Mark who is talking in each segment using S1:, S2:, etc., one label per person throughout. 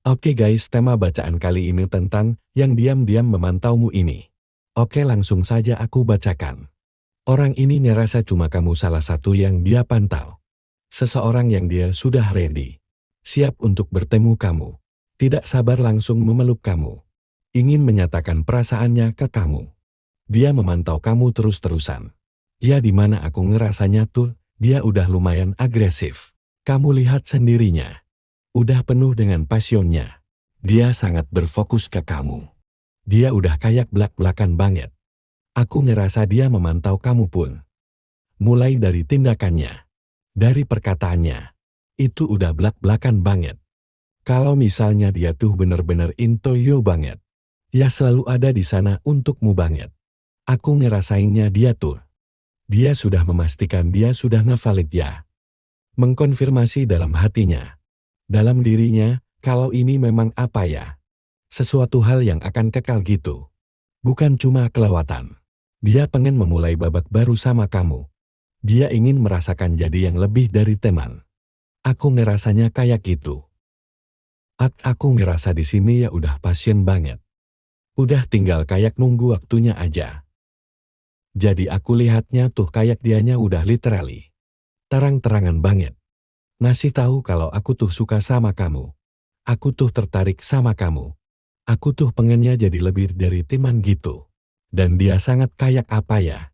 S1: Oke guys, tema bacaan kali ini tentang yang diam-diam memantaumu ini. Oke, langsung saja aku bacakan. Orang ini ngerasa cuma kamu salah satu yang dia pantau. Seseorang yang dia sudah ready. Siap untuk bertemu kamu. Tidak sabar langsung memeluk kamu. Ingin menyatakan perasaannya ke kamu. Dia memantau kamu terus-terusan. Ya, di mana aku ngerasanya tuh, dia udah lumayan agresif. Kamu lihat sendirinya. Udah penuh dengan pasionnya. Dia sangat berfokus ke kamu. Dia udah kayak belak-belakan banget. Aku ngerasa dia memantau kamu pun. Mulai dari tindakannya, dari perkataannya, itu udah belak-belakan banget. Kalau misalnya dia tuh bener-bener into you banget, ya selalu ada di sana untukmu banget. Aku ngerasainnya dia tuh. Dia sudah memastikan dia sudah ngevalid ya. Mengkonfirmasi dalam hatinya, dalam dirinya, kalau ini memang apa ya? Sesuatu hal yang akan kekal gitu. Bukan cuma kelewatan. Dia pengen memulai babak baru sama kamu. Dia ingin merasakan jadi yang lebih dari teman. Aku ngerasanya kayak gitu. Aku ngerasa di sini ya udah pasien banget. Udah tinggal kayak nunggu waktunya aja. Jadi aku lihatnya tuh kayak dianya udah literally. Terang-terangan banget. Ngasih tahu kalau aku tuh suka sama kamu. Aku tuh tertarik sama kamu. Aku tuh pengennya jadi lebih dari teman gitu. Dan dia sangat kayak apa ya?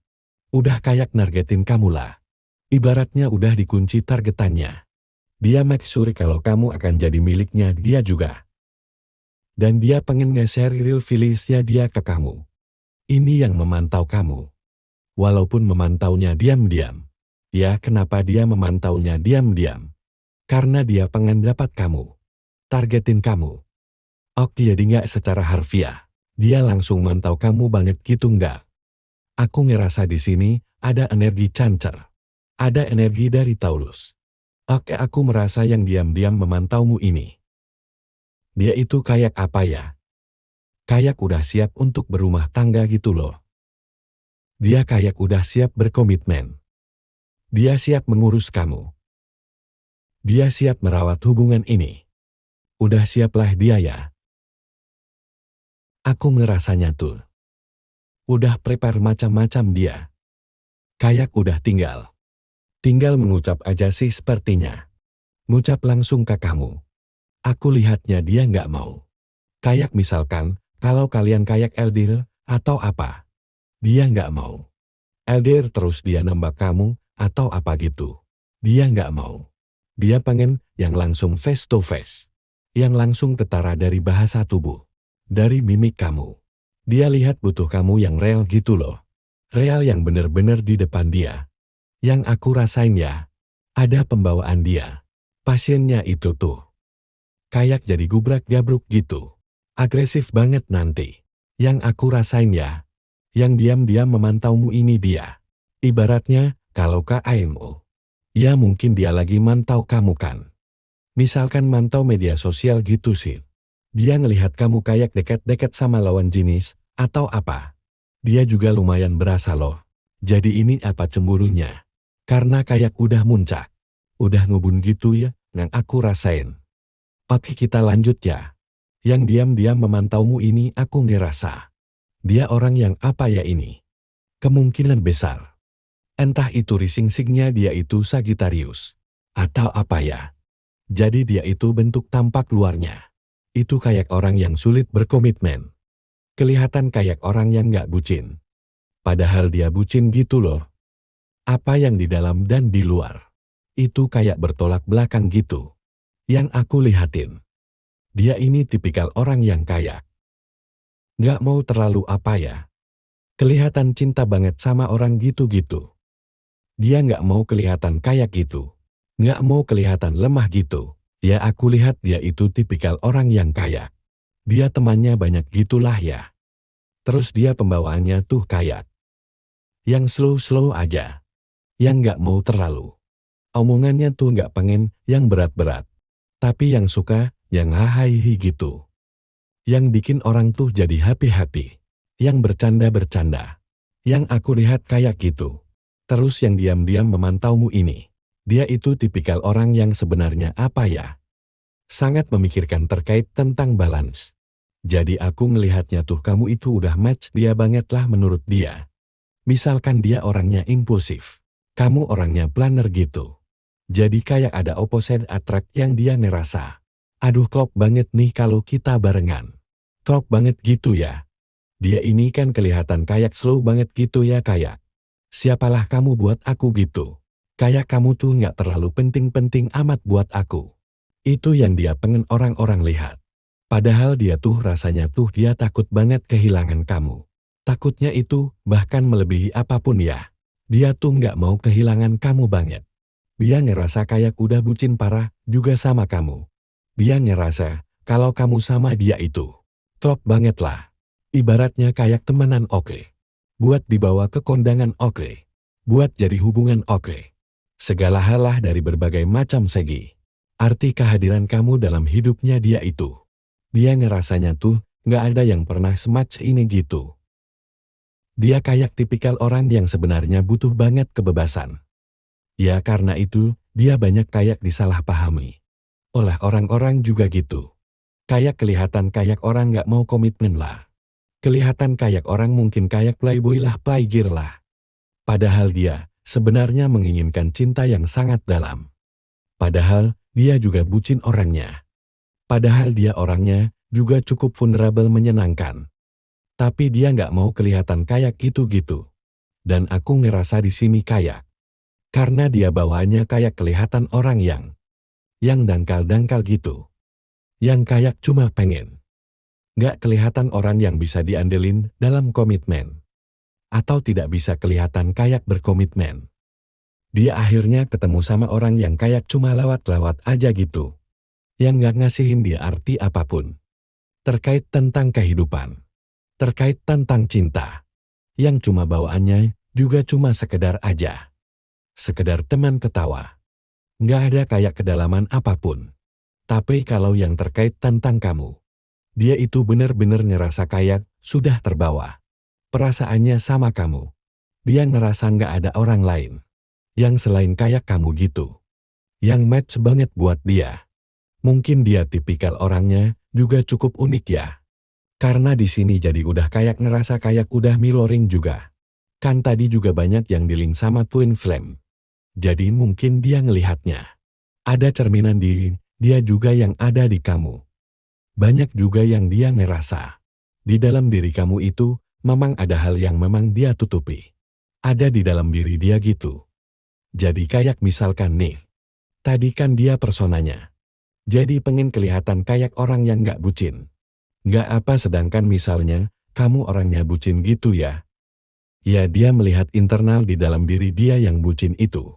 S1: Udah kayak nargetin kamu lah. Ibaratnya udah dikunci targetannya. Dia make sure kalau kamu akan jadi miliknya dia juga. Dan dia pengen nge-share real feelingsnya dia ke kamu. Ini yang memantau kamu. Walaupun memantaunya diam-diam. Ya, kenapa dia memantaunya diam-diam? Karena dia pengen dapat kamu. Targetin kamu. Oke, jadi nggak secara harfiah. Dia langsung mantau kamu banget gitu nggak? Aku ngerasa di sini ada energi Cancer. Ada energi dari Taurus. Oke, aku merasa yang diam-diam memantaumu ini. Dia itu kayak apa ya? Kayak udah siap untuk berumah tangga gitu loh. Dia kayak udah siap berkomitmen. Dia siap mengurus kamu. Dia siap merawat hubungan ini. Udah siaplah dia ya. Aku ngerasanya tuh. Udah prepare macam-macam dia. Kayak udah tinggal. Tinggal mengucap aja sih sepertinya. Ngucap langsung ke kamu. Aku lihatnya dia nggak mau. Kayak misalkan, kalau kalian kayak LDR, atau apa. Dia nggak mau. LDR terus dia nembak kamu, atau apa gitu. Dia nggak mau. Dia pengen yang langsung face to face. Yang langsung ketara dari bahasa tubuh. Dari mimik kamu. Dia lihat butuh kamu yang real gitu loh. Real yang bener-bener di depan dia. Yang aku rasain ya, ada pembawaan dia. Pasiennya itu tuh. Kayak jadi gubrak-gabruk gitu. Agresif banget nanti. Yang aku rasain ya, yang diam-diam memantaumu ini dia. Ibaratnya, kalau KAMU. Ya mungkin dia lagi mantau kamu kan. Misalkan mantau media sosial gitu sih. Dia ngelihat kamu kayak dekat-dekat sama lawan jenis, atau apa. Dia juga lumayan berasa loh. Jadi ini apa cemburunya? Karena kayak udah muncak. Udah ngubun gitu ya, yang aku rasain. Oke, kita lanjut ya. Yang diam-diam memantaumu ini aku ngerasa. Dia orang yang apa ya ini? Kemungkinan besar. Entah itu rising-signya dia itu Sagittarius. Atau apa ya? Jadi dia itu bentuk tampak luarnya. Itu kayak orang yang sulit berkomitmen. Kelihatan kayak orang yang gak bucin. Padahal dia bucin gitu loh. Apa yang di dalam dan di luar. Itu kayak bertolak belakang gitu. Yang aku lihatin. Dia ini tipikal orang yang kaya. Gak mau terlalu apa ya. Kelihatan cinta banget sama orang gitu-gitu. Dia gak mau kelihatan kayak gitu. Gak mau kelihatan lemah gitu. Ya aku lihat dia itu tipikal orang yang kaya. Dia temannya banyak gitulah ya. Terus dia pembawaannya tuh kayak. Yang slow-slow aja. Yang gak mau terlalu. Omongannya tuh gak pengen yang berat-berat. Tapi yang suka, yang hahaha gitu. Yang bikin orang tuh jadi happy-happy. Yang bercanda-bercanda. Yang aku lihat kayak gitu. Terus yang diam-diam memantaumu ini. Dia itu tipikal orang yang sebenarnya apa ya? Sangat memikirkan terkait tentang balance. Jadi aku ngelihatnya tuh kamu itu udah match dia banget lah menurut dia. Misalkan dia orangnya impulsif. Kamu orangnya planner gitu. Jadi kayak ada opposite attract yang dia ngerasa. Aduh klop banget nih kalau kita barengan. Klop banget gitu ya. Dia ini kan kelihatan kayak slow banget gitu ya kayak. Siapalah kamu buat aku gitu. Kayak kamu tuh nggak terlalu penting-penting amat buat aku. Itu yang dia pengen orang-orang lihat. Padahal dia tuh rasanya tuh dia takut banget kehilangan kamu. Takutnya itu bahkan melebihi apapun ya. Dia tuh nggak mau kehilangan kamu banget. Dia ngerasa kayak udah bucin parah juga sama kamu. Dia ngerasa kalau kamu sama dia itu klop banget lah. Ibaratnya kayak temenan oke. Buat dibawa ke kondangan oke. Buat jadi hubungan oke. Segala hal lah dari berbagai macam segi. Arti kehadiran kamu dalam hidupnya dia itu. Dia ngerasanya tuh nggak ada yang pernah sematch ini gitu. Dia kayak tipikal orang yang sebenarnya butuh banget kebebasan. Ya karena itu, dia banyak kayak disalahpahami. Oleh orang-orang juga gitu. Kayak kelihatan kayak orang nggak mau komitmen lah. Kelihatan kayak orang mungkin kayak playboy lah playgir lah. Padahal dia sebenarnya menginginkan cinta yang sangat dalam. Padahal dia juga bucin orangnya. Padahal dia orangnya juga cukup vulnerable menyenangkan. Tapi dia nggak mau kelihatan kayak gitu-gitu. Dan aku ngerasa di sini kayak. Karena dia bawaannya kayak kelihatan orang yang dangkal-dangkal gitu. Yang kayak cuma pengen. Nggak kelihatan orang yang bisa diandelin dalam komitmen. Atau tidak bisa kelihatan kayak berkomitmen. Dia akhirnya ketemu sama orang yang kayak cuma lewat-lewat aja gitu. Yang nggak ngasihin dia arti apapun. Terkait tentang kehidupan. Terkait tentang cinta. Yang cuma bawaannya juga cuma sekedar aja. Sekedar teman ketawa. Nggak ada kayak kedalaman apapun. Tapi kalau yang terkait tentang kamu. Dia itu bener-bener ngerasa kayak sudah terbawa. Perasaannya sama kamu. Dia ngerasa nggak ada orang lain. Yang selain kayak kamu gitu. Yang match banget buat dia. Mungkin dia tipikal orangnya juga cukup unik ya. Karena di sini jadi udah kayak ngerasa kayak udah mirroring juga. Kan tadi juga banyak yang di-link sama twin flame. Jadi mungkin dia ngelihatnya. Ada cerminan di dia juga yang ada di kamu. Banyak juga yang dia ngerasa. Di dalam diri kamu itu memang ada hal yang memang dia tutupi. Ada di dalam diri dia gitu. Jadi kayak misalkan nih. Tadi kan dia personanya. Jadi pengen kelihatan kayak orang yang nggak bucin. Nggak apa sedangkan misalnya, kamu orangnya bucin gitu ya. Ya dia melihat internal di dalam diri dia yang bucin itu.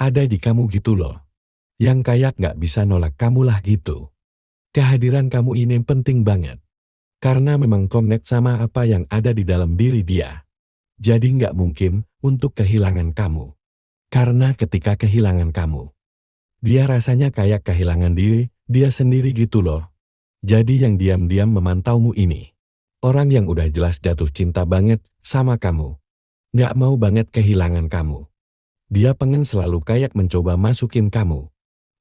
S1: Ada di kamu gitu loh. Yang kayak nggak bisa nolak kamu lah gitu. Kehadiran kamu ini penting banget. Karena memang connect sama apa yang ada di dalam diri dia. Jadi nggak mungkin untuk kehilangan kamu. Karena ketika kehilangan kamu, dia rasanya kayak kehilangan diri, dia sendiri gitu loh. Jadi yang diam-diam memantaumu ini. Orang yang udah jelas jatuh cinta banget sama kamu. Nggak mau banget kehilangan kamu. Dia pengen selalu kayak mencoba masukin kamu.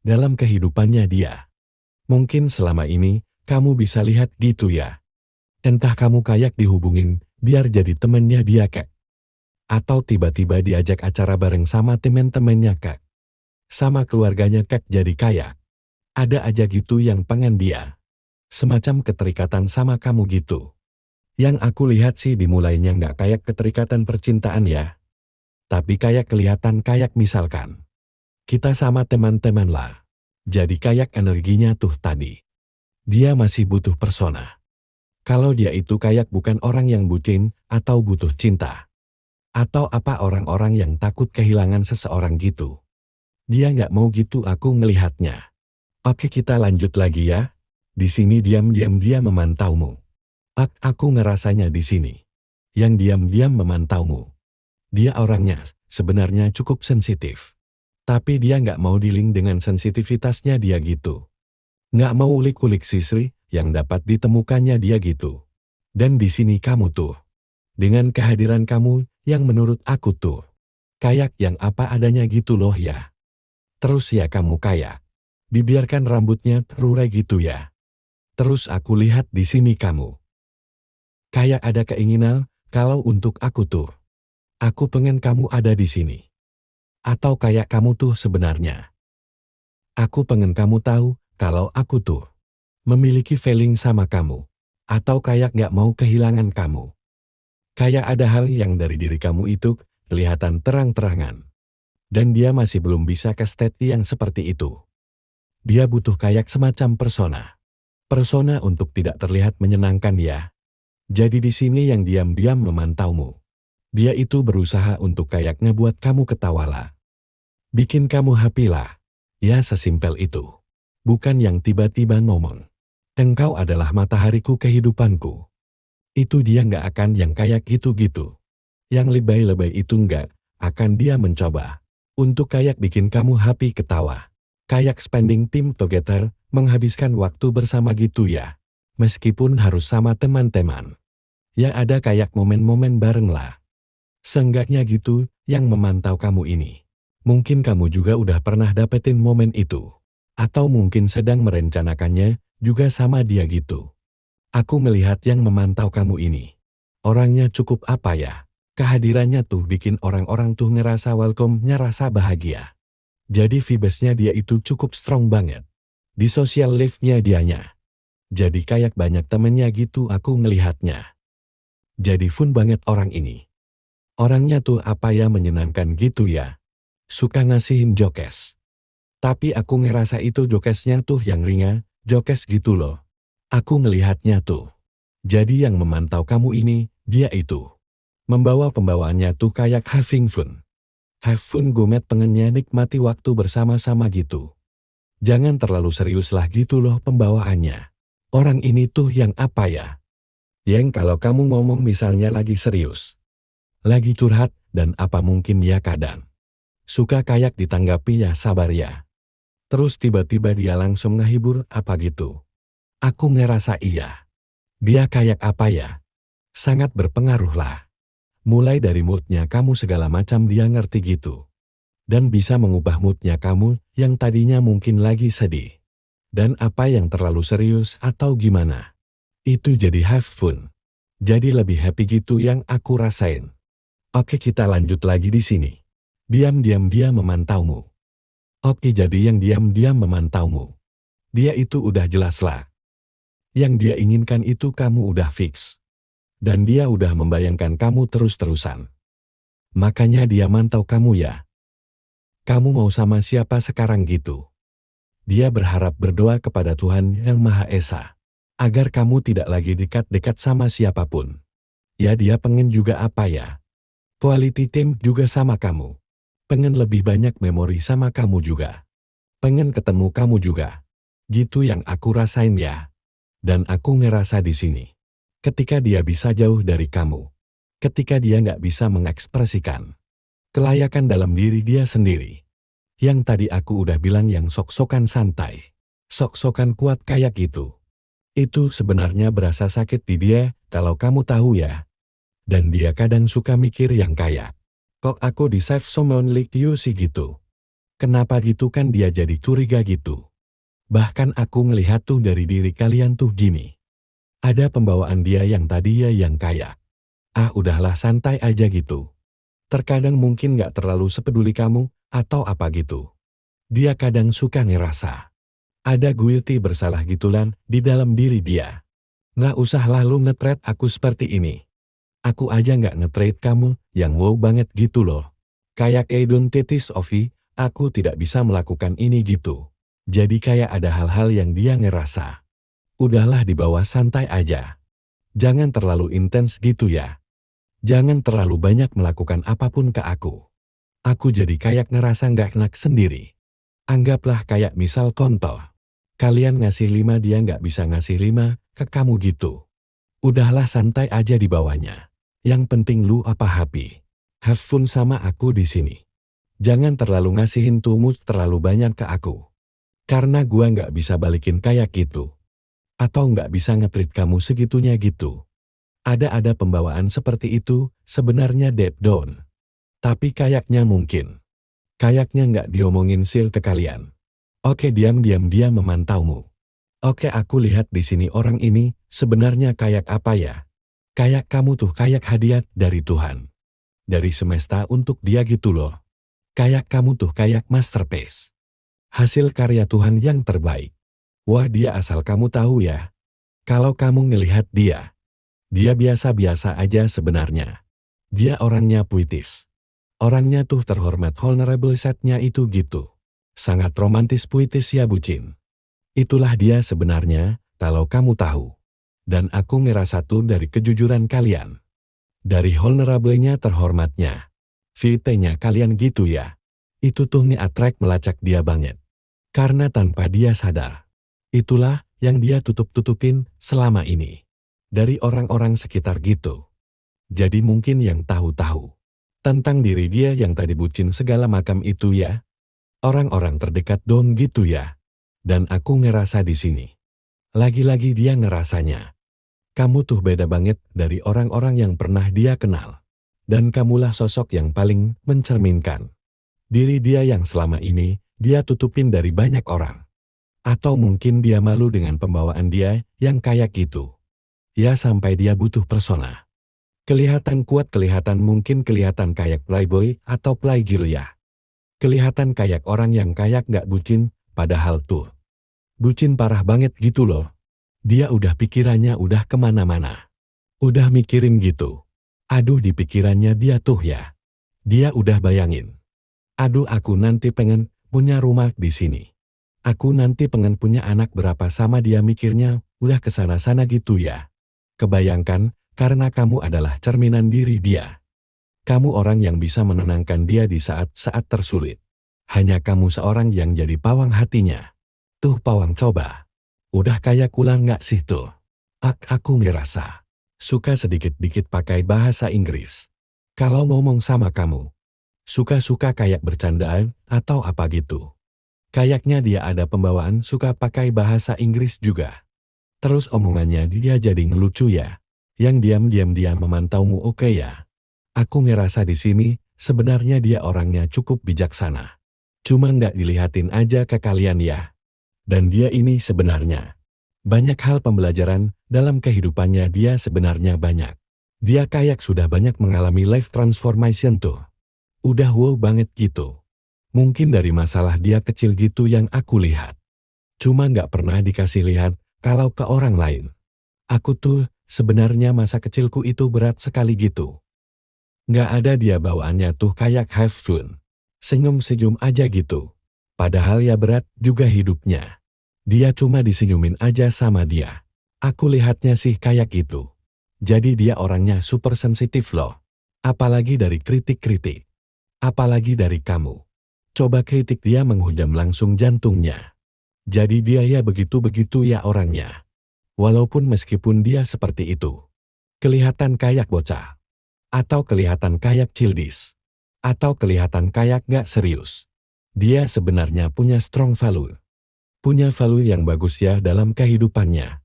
S1: Dalam kehidupannya dia. Mungkin selama ini, kamu bisa lihat gitu ya. Entah kamu kayak dihubungin, biar jadi temennya dia kek. Atau tiba-tiba diajak acara bareng sama temen-temennya kek. Sama keluarganya kek jadi kayak. Ada aja gitu yang pengen dia. Semacam keterikatan sama kamu gitu. Yang aku lihat sih dimulainya nggak kayak keterikatan percintaan ya. Tapi kayak kelihatan kayak misalkan. Kita sama teman-teman lah. Jadi kayak energinya tuh tadi. Dia masih butuh persona. Kalau dia itu kayak bukan orang yang bucin atau butuh cinta. Atau apa orang-orang yang takut kehilangan seseorang gitu. Dia nggak mau gitu aku ngelihatnya. Oke kita lanjut lagi ya. Di sini diam-diam dia memantaumu. Aku ngerasanya di sini. Yang diam-diam memantaumu. Dia orangnya sebenarnya cukup sensitif. Tapi dia nggak mau dealing dengan sensitivitasnya dia gitu. Nggak mau ulik-ulik sisri yang dapat ditemukannya dia gitu. Dan di sini kamu tuh. Dengan kehadiran kamu yang menurut aku tuh. Kayak yang apa adanya gitu loh ya. Terus ya kamu kayak. Dibiarkan rambutnya terurai gitu ya. Terus aku lihat di sini kamu. Kayak ada keinginan, kalau untuk aku tuh. Aku pengen kamu ada di sini. Atau kayak kamu tuh sebenarnya. Aku pengen kamu tahu, kalau aku tuh memiliki feeling sama kamu. Atau kayak gak mau kehilangan kamu. Kayak ada hal yang dari diri kamu itu kelihatan terang-terangan. Dan dia masih belum bisa ke state yang seperti itu. Dia butuh kayak semacam persona. Persona untuk tidak terlihat menyenangkan ya. Jadi di sini yang diam-diam memantaumu. Dia itu berusaha untuk kayak ngebuat kamu ketawa lah. Bikin kamu happy lah. Ya sesimpel itu. Bukan yang tiba-tiba ngomong. Engkau adalah matahariku kehidupanku. Itu dia nggak akan yang kayak gitu-gitu. Yang lebay-lebay itu nggak akan dia mencoba. Untuk kayak bikin kamu happy ketawa. Kayak spending time together, menghabiskan waktu bersama gitu ya. Meskipun harus sama teman-teman. Ya ada kayak momen-momen bareng lah. Seenggaknya gitu, yang memantau kamu ini. Mungkin kamu juga udah pernah dapetin momen itu. Atau mungkin sedang merencanakannya, juga sama dia gitu. Aku melihat yang memantau kamu ini. Orangnya cukup apa ya? Kehadirannya tuh bikin orang-orang tuh ngerasa welcome, ngerasa bahagia. Jadi vibes-nya dia itu cukup strong banget. Di social life-nya dianya. Jadi kayak banyak temennya gitu aku ngelihatnya. Jadi fun banget orang ini. Orangnya tuh apa ya menyenangkan gitu ya. Suka ngasihin jokes. Tapi aku ngerasa itu jokesnya tuh yang ringan, jokes gitu loh. Aku ngelihatnya tuh. Jadi yang memantau kamu ini, dia itu. Membawa pembawaannya tuh kayak having fun. Have fun gomet pengennya nikmati waktu bersama-sama gitu. Jangan terlalu serius lah gitu loh pembawaannya. Orang ini tuh yang apa ya? Yang kalau kamu ngomong misalnya lagi serius. Lagi curhat, dan apa mungkin ya kadang. Suka kayak ditanggapi ya sabar ya. Terus tiba-tiba dia langsung ngehibur apa gitu. Aku ngerasa iya. Dia kayak apa ya? Sangat berpengaruh lah. Mulai dari moodnya kamu segala macam dia ngerti gitu. Dan bisa mengubah moodnya kamu yang tadinya mungkin lagi sedih. Dan apa yang terlalu serius atau gimana. Itu jadi have fun. Jadi lebih happy gitu yang aku rasain. Oke kita lanjut lagi di sini. Diam-diam dia memantaumu. Oke jadi yang diam-diam memantaumu. Dia itu udah jelas lah. Yang dia inginkan itu kamu udah fix. Dan dia udah membayangkan kamu terus-terusan. Makanya dia mantau kamu ya. Kamu mau sama siapa sekarang gitu? Dia berharap berdoa kepada Tuhan Yang Maha Esa. Agar kamu tidak lagi dekat-dekat sama siapapun. Ya dia pengen juga apa ya? Quality time juga sama kamu. Pengen lebih banyak memori sama kamu juga. Pengen ketemu kamu juga. Gitu yang aku rasain ya. Dan aku ngerasa di sini. Ketika dia bisa jauh dari kamu. Ketika dia nggak bisa mengekspresikan kelayakan dalam diri dia sendiri. Yang tadi aku udah bilang yang sok-sokan santai. Sok-sokan kuat kayak gitu. Itu sebenarnya berasa sakit di dia, kalau kamu tahu ya. Dan dia kadang suka mikir yang kayak, kok aku di save someone like you sih gitu. Kenapa gitu kan dia jadi curiga gitu. Bahkan aku ngelihat tuh dari diri kalian tuh gini. Ada pembawaan dia yang tadi ya yang kayak, ah udahlah santai aja gitu. Terkadang mungkin gak terlalu sepeduli kamu, atau apa gitu. Dia kadang suka ngerasa. Ada guilty bersalah gitulan di dalam diri dia. Nggak usah lalu nge-treat aku seperti ini. Aku aja nggak nge-treat kamu yang wow banget gitu loh. Kayak Edon Tetis Ovi, aku tidak bisa melakukan ini gitu. Jadi kayak ada hal-hal yang dia ngerasa. Udahlah dibawa santai aja. Jangan terlalu intens gitu ya. Jangan terlalu banyak melakukan apapun ke aku. Aku jadi kayak ngerasa nggak enak sendiri. Anggaplah kayak misal contoh. Kalian ngasih 5 dia nggak bisa ngasih 5 ke kamu gitu. Udahlah santai aja di bawahnya. Yang penting lu apa happy. Have fun sama aku di sini. Jangan terlalu ngasihin tumut terlalu banyak ke aku. Karena gua nggak bisa balikin kayak gitu. Atau nggak bisa nge-treat kamu segitunya gitu. Ada pembawaan seperti itu, sebenarnya deep down. Tapi kayaknya mungkin. Kayaknya nggak diomongin sil ke kalian. Oke, diam-diam dia memantaumu. Oke, aku lihat di sini orang ini sebenarnya kayak apa ya? Kayak kamu tuh, kayak hadiah dari Tuhan. Dari semesta untuk dia gitu loh. Kayak kamu tuh, kayak masterpiece. Hasil karya Tuhan yang terbaik. Wah, dia asal kamu tahu ya. Kalau kamu ngelihat dia biasa-biasa aja sebenarnya. Dia orangnya puitis. Orangnya tuh terhormat, honorable setnya itu gitu. Sangat romantis puitis ya bucin. Itulah dia sebenarnya, kalau kamu tahu. Dan aku ngerasa tuh dari kejujuran kalian. Dari honorable-nya terhormatnya. VT-nya kalian gitu ya. Itu tuh nge-attract melacak dia banget. Karena tanpa dia sadar. Itulah yang dia tutup-tutupin selama ini. Dari orang-orang sekitar gitu. Jadi mungkin yang tahu-tahu. Tentang diri dia yang tadi bucin segala macam itu ya. Orang-orang terdekat dong gitu ya. Dan aku ngerasa di sini. Lagi-lagi dia ngerasanya. Kamu tuh beda banget dari orang-orang yang pernah dia kenal. Dan kamulah sosok yang paling mencerminkan diri dia yang selama ini dia tutupin dari banyak orang. Atau mungkin dia malu dengan pembawaan dia yang kayak gitu. Ya sampai dia butuh persona. Kelihatan kuat, kelihatan mungkin kelihatan kayak playboy atau playgirl ya. Kelihatan kayak orang yang kayak gak bucin, padahal tuh. Bucin parah banget gitu loh. Dia udah pikirannya udah kemana-mana. Udah mikirin gitu. Aduh di pikirannya dia tuh ya. Dia udah bayangin. Aduh aku nanti pengen punya rumah di sini. Aku nanti pengen punya anak berapa sama dia mikirnya udah kesana-sana gitu ya. Kebayangkan karena kamu adalah cerminan diri dia. Kamu orang yang bisa menenangkan dia di saat-saat tersulit. Hanya kamu seorang yang jadi pawang hatinya. Tuh pawang coba. Udah kayak kulang gak sih tuh? Aku ngerasa. Suka sedikit-dikit pakai bahasa Inggris. Kalau ngomong sama kamu. Suka-suka kayak bercandaan atau apa gitu. Kayaknya dia ada pembawaan suka pakai bahasa Inggris juga. Terus omongannya dia jadi ngelucu ya. Yang diam-diam dia memantaumu oke ya. Aku ngerasa di sini sebenarnya dia orangnya cukup bijaksana. Cuma nggak dilihatin aja ke kalian ya. Dan dia ini sebenarnya. Banyak hal pembelajaran dalam kehidupannya dia sebenarnya banyak. Dia kayak sudah banyak mengalami life transformation tuh. Udah wow banget gitu. Mungkin dari masalah dia kecil gitu yang aku lihat. Cuma nggak pernah dikasih lihat kalau ke orang lain. Aku tuh sebenarnya masa kecilku itu berat sekali gitu. Nggak ada dia bawaannya tuh kayak have fun. Senyum-senyum aja gitu. Padahal ya berat juga hidupnya. Dia cuma disenyumin aja sama dia. Aku lihatnya sih kayak gitu. Jadi dia orangnya super sensitif loh. Apalagi dari kritik-kritik. Apalagi dari kamu. Coba kritik dia menghujam langsung jantungnya. Jadi dia ya begitu-begitu ya orangnya. Walaupun meskipun dia seperti itu. Kelihatan kayak bocah. Atau kelihatan kayak childish. Atau kelihatan kayak gak serius. Dia sebenarnya punya strong value. Punya value yang bagus ya dalam kehidupannya.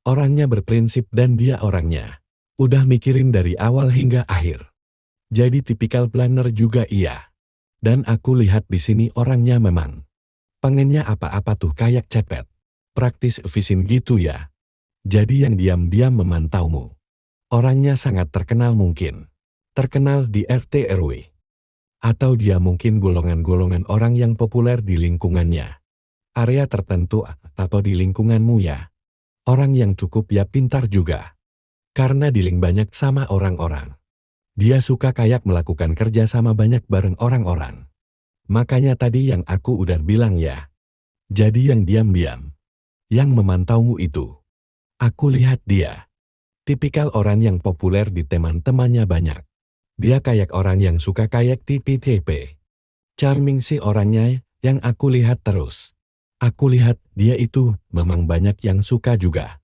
S1: Orangnya berprinsip dan dia orangnya. Udah mikirin dari awal hingga akhir. Jadi tipikal planner juga iya. Dan aku lihat di sini orangnya memang. Pengennya apa-apa tuh kayak cepet. Praktis efisien gitu ya. Jadi yang diam-diam memantaumu. Orangnya sangat terkenal mungkin. Terkenal di RT RW. Atau dia mungkin golongan-golongan orang yang populer di lingkungannya. Area tertentu atau di lingkunganmu ya. Orang yang cukup ya pintar juga. Karena dealing banyak sama orang-orang. Dia suka kayak melakukan kerja sama banyak bareng orang-orang. Makanya tadi yang aku udah bilang ya. Jadi yang diam-diam. Yang memantaumu itu. Aku lihat dia. Tipikal orang yang populer di teman-temannya banyak. Dia kayak orang yang suka kayak tipe-tipe. Charming sih orangnya yang aku lihat terus. Aku lihat dia itu memang banyak yang suka juga.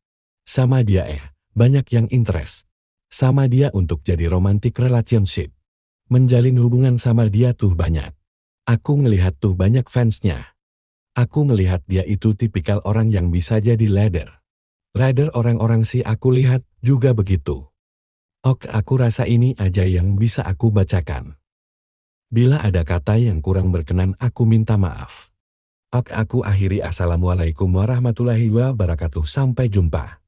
S1: Sama dia banyak yang interest. Sama dia untuk jadi romantic relationship. Menjalin hubungan sama dia tuh banyak. Aku ngelihat tuh banyak fansnya. Aku ngelihat dia itu tipikal orang yang bisa jadi leader. Leader orang-orang sih aku lihat juga begitu. Oke, aku rasa ini aja yang bisa aku bacakan. Bila ada kata yang kurang berkenan aku minta maaf. Oke, aku akhiri. Assalamualaikum warahmatullahi wabarakatuh. Sampai jumpa.